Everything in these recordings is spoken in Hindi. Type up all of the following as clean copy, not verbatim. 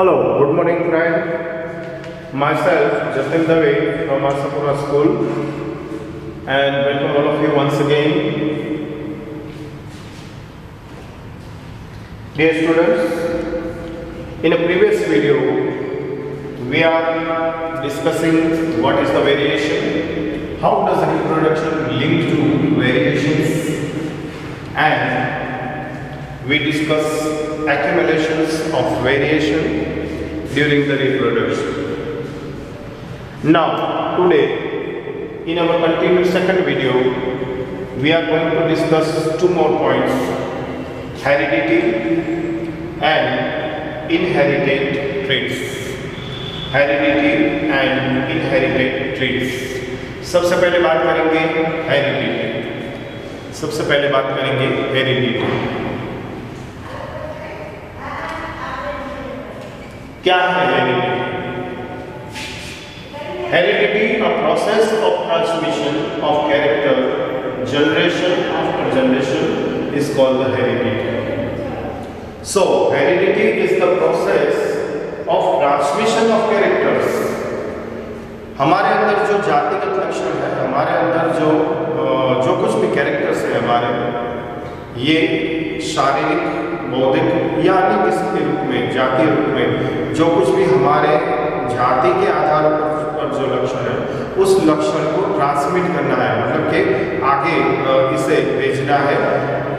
Hello, good morning friend. Myself Jatin Dave from Asapura School and welcome all of you once again. Dear students, in a previous video we are discussing what is the variation, how does reproduction link to variations, and we discuss accumulations of variation during the reproduction. Now today in our continued second video we are going to discuss two more points: heredity and inherited traits. Heredity and inherited traits. सबसे पहले बात करेंगे हेरिडिटी। सबसे पहले बात करेंगे हेरिडिटी। क्या है heredity? Heredity a process of transmission of character generation after generation is called the heredity. So heredity is the process of transmission of characters. हमारे अंदर जो जातिगत लक्षण है, हमारे अंदर जो कुछ भी कैरेक्टर्स है हमारे, ये शारीरिक, बौद्धिक या अन्य किसी के रूप में, जातीय रूप में जो कुछ भी हमारे जाति के आधार पर जो लक्षण है उस लक्षण को ट्रांसमिट करना है, मतलब कि आगे इसे भेजना है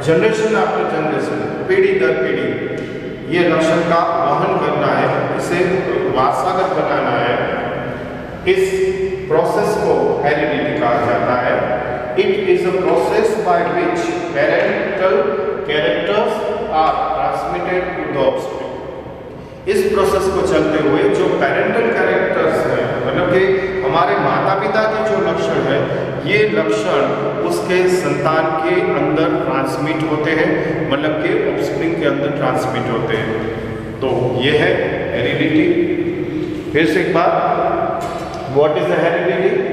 जनरेशन आफ्टर जनरेशन, पीढ़ी दर पीढ़ी ये लक्षण का वहन करना है, इसे वारसागत बनाना है। इस प्रोसेस को हेरिडिटी कहा जाता है। It is a process by which parental characters are transmitted to the offspring. इस प्रोसेस को चलते हुए जो पेरेंटल कैरेक्टर्स हैं, मतलब कि हमारे माता पिता के जो लक्षण है, ये लक्षण उसके संतान के अंदर ट्रांसमिट होते हैं, मतलब कि ऑफस्प्रिंग के अंदर ट्रांसमिट होते हैं। तो ये है हेरिडिटी। फिर से एक बार, what is the heredity?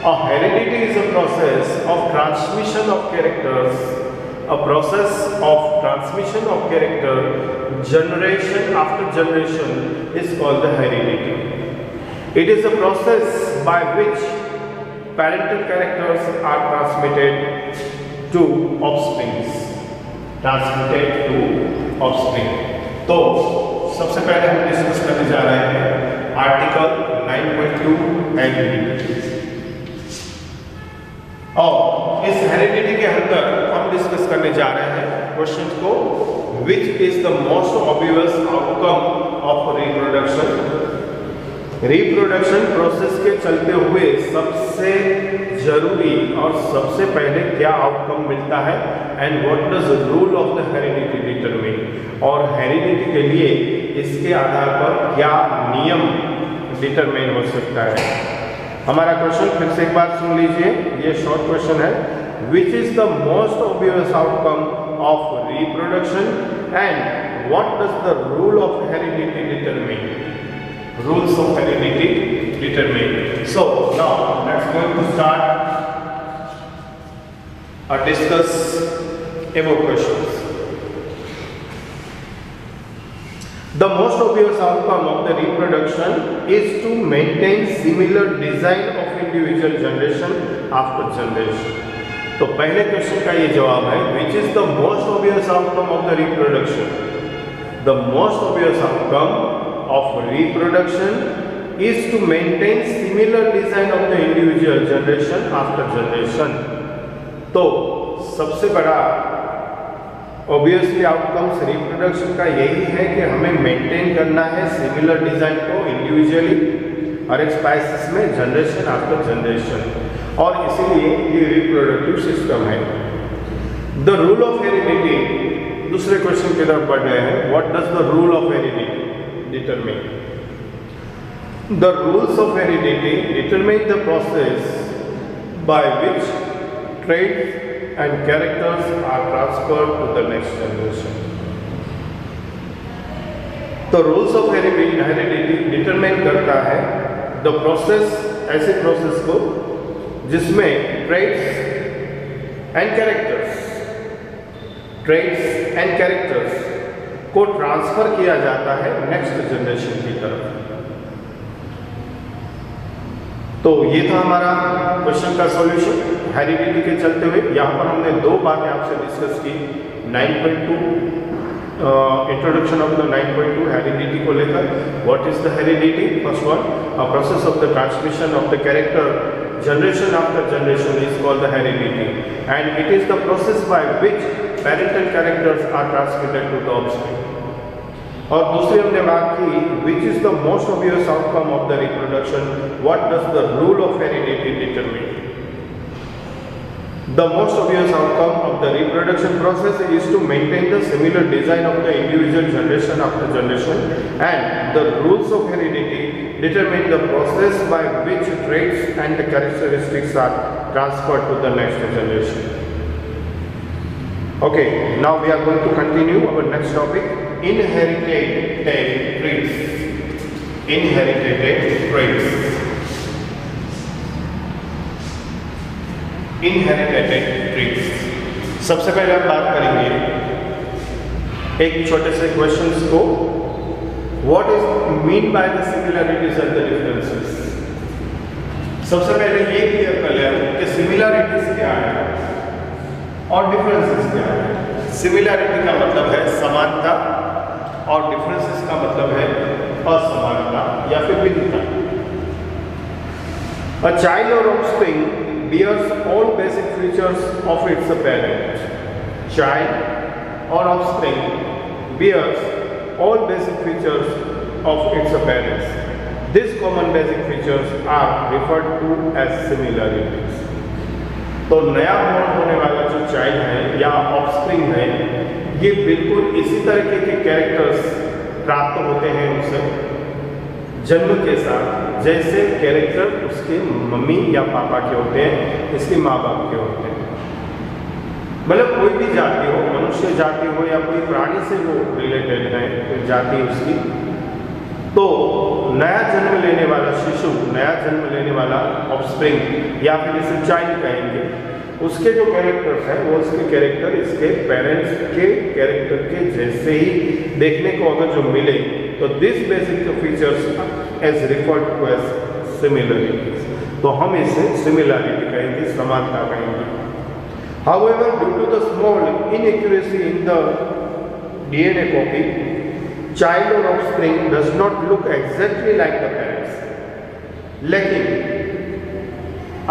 A heredity is a process of transmission of characters. A process of transmission of character generation after generation is called the heredity. It is a process by which parental characters are transmitted to offspring. Transmitted to offspring. तो सबसे पहले हम डिस्कस करने जा रहे हैं आर्टिकल 9.2 हेरिडिटी। और इस हेरिडिटी के अंदर हम डिस्कस करने जा रहे हैं क्वेश्चन को, विच is the most obvious outcome of reproduction. Reproduction process के चलते हुए सबसे जरूरी और सबसे पहले क्या आउटकम मिलता है, and what does rule of the heredity determine, और हेरिडिटी के लिए इसके आधार पर क्या नियम डिटरमाइन हो सकता है। हमारा क्वेश्चन फिर से एक बार सुन लीजिए, ये शॉर्ट क्वेश्चन है। Which is the most obvious outcome of reproduction and what does the rule of heredity determine. Rules of heredity determine. So now let's going to start और discuss above questions. The most obvious outcome of the reproduction is to maintain similar design of individual generation after generation. तो पहले क्वेश्चन का ये जवाब है, which is the most obvious outcome of the reproduction? The most obvious outcome of reproduction is to maintain similar design of the individual generation after generation. तो सबसे बड़ा ऑब्वियसली आउटकम्स रिप्रोडक्शन का यही है कि हमें मेंटेन करना है सिमिलर डिजाइन को इंडिविजुअली हर एक स्पाइसिस में, जनरेशन आफ्टर जनरेशन, और इसीलिए ये रिप्रोडक्टिव सिस्टम है। द रूल ऑफ हेरिडिटी, दूसरे क्वेश्चन की तरफ बढ़ रहे हैं। What does the rule of heredity determine? The rules of heredity determine the process by which traits and characters are transferred to the next generation. तो रूल्स ऑफ हेरिडिटी डिटरमाइन करता है द प्रोसेस, ऐसे प्रोसेस को जिसमें ट्रेट्स एंड कैरेक्टर्स को ट्रांसफर किया जाता है नेक्स्ट जनरेशन की तरफ। तो ये था हमारा क्वेश्चन का सॉल्यूशन हेरिडिटी के चलते हुए। यहाँ पर हमने दो बातें आपसे डिस्कस की, 9.2 इंट्रोडक्शन ऑफ द 9.2 हेरिडिटी को लेकर। What is the heredity? First one, a process of the transmission of the character generation after generation is called the heredity and it is the process by which parental characters are transmitted to the offspring. और दूसरी हमने बात की, which is the most obvious outcome of the reproduction, what does the rule of heredity determine? The most obvious outcome of the reproduction process is to maintain the similar design of the individual generation after generation, and the rules of heredity determine the process by which traits and the characteristics are transferred to the next generation. Okay, now we are going to continue our next topic, inherited traits. Inherited traits. Inherited traits. सबसे पहले हम बात करेंगे एक छोटे से क्वेश्चंस को, what is mean by the similarities and the differences. सबसे पहले ये क्लियर कर लें कि सिमिलरिटीज क्या है और डिफरेंसेस क्या है। सिमिलरिटी का मतलब है समानता और डिफरेंसेस का मतलब है असमानता या फिर भिन्नता। अ चाइल्ड और offspring bears all basic features of its parent. Child or offspring bears all basic features of its parents. These common basic features are referred to as similarities. तो नया बॉर्न होने वाला जो चाइल्ड है या ऑफस्प्रिंग है, ये बिल्कुल इसी तरीके के कैरेक्टर्स प्राप्त होते हैं उसे जन्म के साथ जैसे कैरेक्टर उसके मम्मी या पापा के होते हैं, इसके माँ बाप के होते हैं। मतलब कोई भी जाति हो, मनुष्य जाति हो या कोई प्राणी से वो रिलेटेड है जाति उसकी, तो नया जन्म लेने वाला शिशु, नया जन्म लेने वाला ऑफस्प्रिंग या फिर इसे चाइल्ड कहेंगे, उसके जो कैरेक्टर्स हैं वो उसके कैरेक्टर इसके पेरेंट्स के कैरेक्टर के जैसे ही देखने को अगर जो मिले तो this basic features as referred to as similarities, तो हम इसे सिमिलरिटी कहेंगे, समानता कहेंगे। However, due to the small inaccuracy in the DNA copy, child or offspring does not look exactly like the parents. लेकिन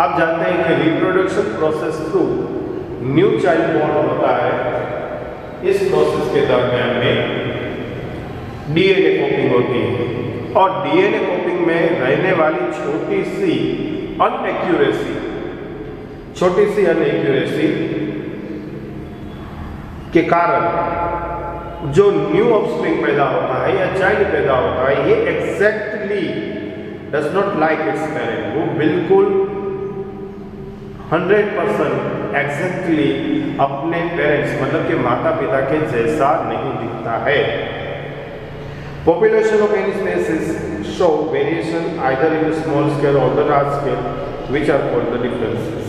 आप जानते हैं कि reproduction process through new child born होता है। इस प्रोसेस के दरमियान में डीएनए कॉपिंग होती है और डीएनए कॉपिंग में रहने वाली छोटी सी अनएक्यूरेसी के कारण जो न्यू ऑफस्प्रिंग पैदा होता है या चाइल्ड पैदा होता है, ये exactly does not like it's parent. वो बिल्कुल 100% एग्जैक्टली अपने पेरेंट्स मतलब के माता पिता के जैसा नहीं दिखता है। Population of any species show variation either in the small scale or the large scale, which are called the differences.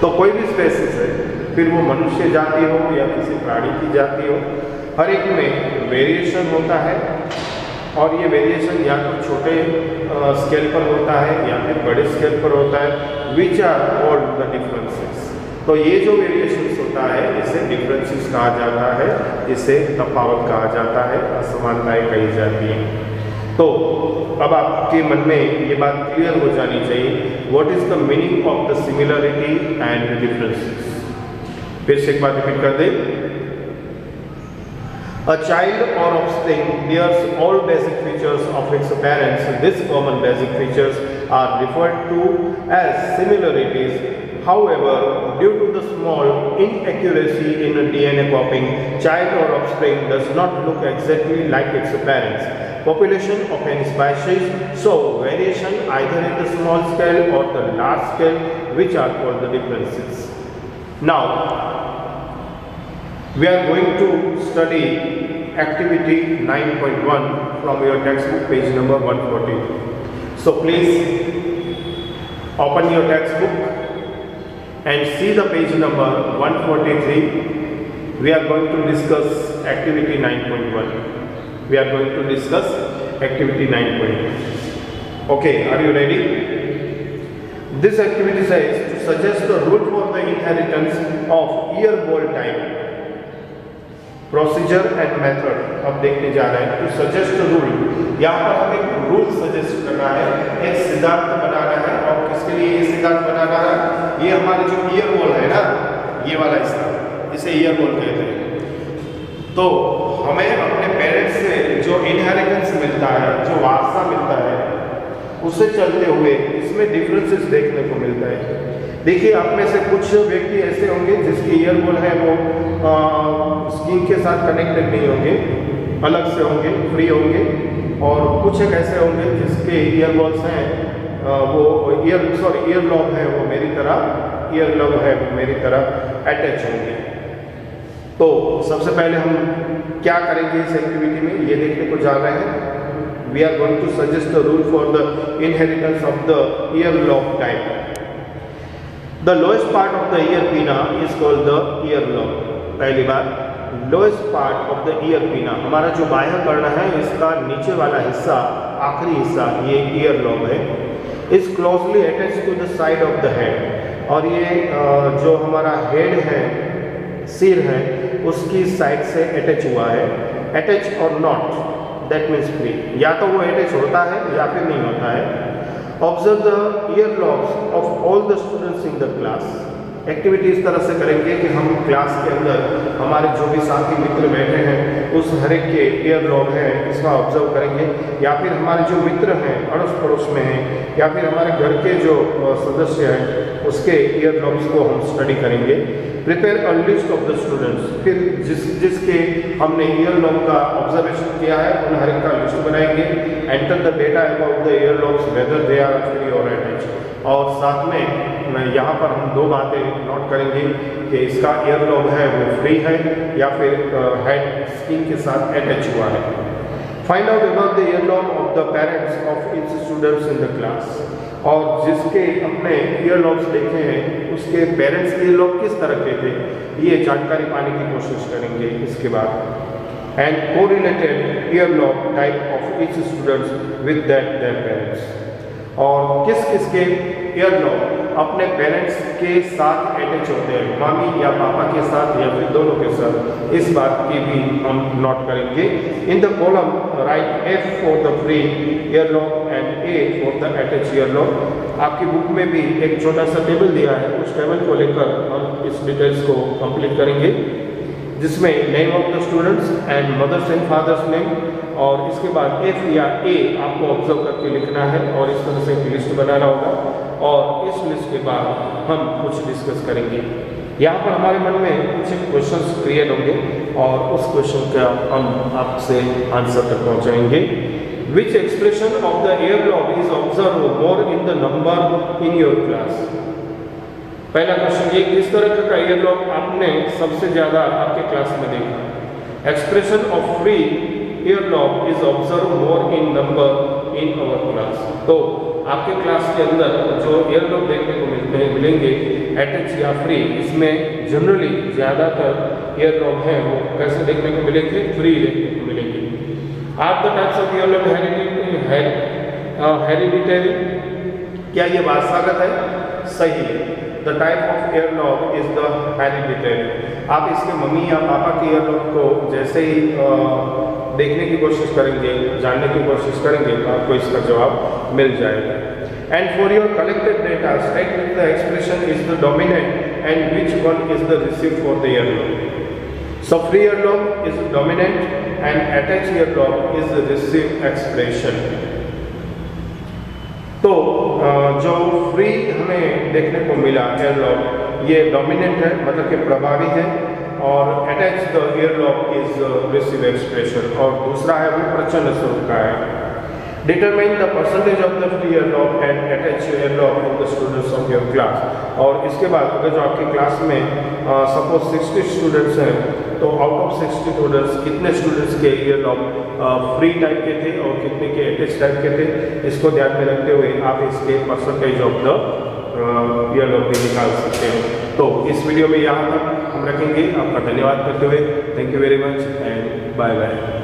तो कोई भी स्पेसीज है, फिर वो मनुष्य जाति हो या किसी प्राणी की जाति हो, हर एक में वेरिएशन होता है और ये वेरिएशन या तो छोटे स्केल पर होता है या फिर बड़े स्केल पर होता है, which are called the differences. तो ये जो वेरिएशंस होता है इसे डिफरेंसेस कहा जाता है, इसे तफावत कहा जाता है, असमानताएं कही जाती हैं। तो अब आपके मन में ये बात क्लियर हो जानी चाहिए, what is the meaning of the similarity and differences. फिर से एक बार रिपीट कर दें, a child or offspring bears all basic features of its parents. These common basic features are referred to as similarities. However, due to the small inaccuracy in DNA copying, child or offspring does not look exactly like its parents. Population of any species show variation either in the small scale or the large scale, which are called the differences. Now, we are going to study activity 9.1 from your textbook, page number 140. So please open your textbook and see the page number 143 we are going to discuss activity 9.1. We are going to discuss activity 9.1. Okay, are you ready? This activity says to suggest the rule for the inheritance of year ball type. Procedure and method अब देखने जा रहे हैं। टू सजेस्ट रूल, यहाँ पर हमें रूल सजेस्ट करना है, एक सिद्धांत बनाना है। और किसके लिए ये सिद्धांत बनाना है? ये हमारे जो ईयर बॉल है ना, ये वाला हिस्सा, इसे ईयर बॉल कहते हैं। तो हमें अपने पेरेंट्स से जो इनहेरिटेंस मिलता है, जो वारसा मिलता है, उससे चलते हुए इसमें डिफरेंसेस देखने को मिलता है। देखिए, आप में से कुछ व्यक्ति ऐसे होंगे जिसके ईयर बॉल है वो स्कीम के साथ कनेक्टेड नहीं होंगे, अलग से होंगे, फ्री होंगे। और कुछ एक ऐसे होंगे जिसके ईयर बॉल्स हैं वो ईयर लॉब है वो मेरी तरह, ईयर लॉब है वो मेरी तरह अटैच होंगे। तो सबसे पहले हम क्या करेंगे इस एक्टिविटी में, ये देखने को जा रहे हैं। We are going to suggest the rule for the inheritance of the earlobe type. The lowest part of the ear pinna is called the ear lobe. पहली बार, lowest part of the ear pinna, हमारा जो बाह्य कर्ण है इसका नीचे वाला हिस्सा, आखिरी हिस्सा, ये ear lobe है, is closely attached to the side of the head। और ये जो हमारा head है, सिर है, उसकी साइड से अटैच हुआ है। अटैच और नॉट, दैट मीन्स फ्री, या तो वो अटैच होता है या फिर नहीं होता है। Observe the earlobes of all the students in the class। Activity इस तरह से करेंगे कि हम क्लास के अंदर हमारे जो भी साथी मित्र बैठे हैं उस हर एक के ईयर लॉब है इसका ऑब्जर्व करेंगे, या फिर हमारे जो मित्र हैं अड़ोस पड़ोस में हैं, या फिर हमारे घर के जो सदस्य हैं उसके ईयर लॉब्स को हम स्टडी करेंगे। Prepare a list of the students, फिर जिसके हमने ईयर लॉब का ऑब्जर्वेशन किया है उन हर एक का लिस्ट बनाएंगे। Enter the data about the earlobes whether they are free और अटैच। और साथ में यहाँ पर हम दो बातें नोट करेंगे कि इसका ईयर लॉब है वो फ्री है या फिर हेड स्किन के साथ अटैच हुआ है। Find out about the year lobe of the parents of each students in the class. और जिसके अपने ईयर लॉब्स देखे हैं उसके पेरेंट्स के ईयर लॉब किस तरह के थे, ये जानकारी पाने की कोशिश करेंगे इसके बाद। And correlated year lobe type of each students with that their parents. और किस किस के ईयर लॉब अपने पेरेंट्स के साथ अटैच होते हैं, मामी या पापा के साथ या फिर दोनों के साथ, इस बात की भी हम नोट करेंगे। In the column right F for the free year lobe and A for the attach year lobe. आपकी बुक में भी एक छोटा सा टेबल दिया है, उस टेबल को लेकर हम इस डिटेल्स को कंप्लीट करेंगे, जिसमें name of the students and mothers and father's name, और इसके बाद F या A आपको ऑब्जर्व करके लिखना है और इस तरह से एक लिस्ट बनाना होगा। और इस लिस्ट के बाद हम कुछ डिस्कस करेंगे। यहाँ पर हमारे मन में कुछ क्वेश्चंस क्रिएट होंगे और उस क्वेश्चन का हम आपसे आंसर तक पहुँचाएंगे। Which expression of the year lobe is observe more in the number in your class. पहला क्वेश्चन, ये किस तरह का ईयर लॉब आपने सबसे ज़्यादा आपके क्लास में देखा। Expression of free year lobe is observe more in number in our class. तो आपके क्लास के अंदर जो ईयर लॉब देखने को मिलेंगे अटैच या फ्री, इसमें जनरली ज़्यादातर ईयर लॉब है वो कैसे देखने को मिलेंगे, फ्री देखने को मिलेंगे। Are the types of ear lobe hereditary, क्या ये वारसागत है? सही है। The type of ear lobe is the hereditary. आप इसके मम्मी या पापा के ईयर लॉब को जैसे ही देखने की कोशिश करेंगे, जानने की कोशिश करेंगे तो आपको इसका जवाब मिल जाएगा। And for your collected data state with the expression is the dominant and which one is the receive for the year lobe. So free year lobe is dominant and attach year lobe is the receive expression. तो जो फ्री हमें देखने को मिला ईयर लॉब, ये डोमिनेंट है, मतलब कि प्रभावी है, और attach the year lobe is receive expression, और दूसरा है वो प्रचंड स्वरूप का है। Determine the percentage of the free year lobe and attach year lobe in the students of your class. और इसके बाद अगर जो आपकी क्लास में सपोज 60 स्टूडेंट्स हैं तो आउट ऑफ 60 स्टूडेंट्स कितने स्टूडेंट्स के ईयर लॉब फ्री टाइप के थे और कितने के अटैच टाइप के थे, इसको ध्यान में रखते हुए आप इसके percentage of the year lobe भी निकाल सकते हो। तो इस वीडियो में यहाँ तक हम रखेंगे। आपका धन्यवाद करते हुए thank you very much and bye bye.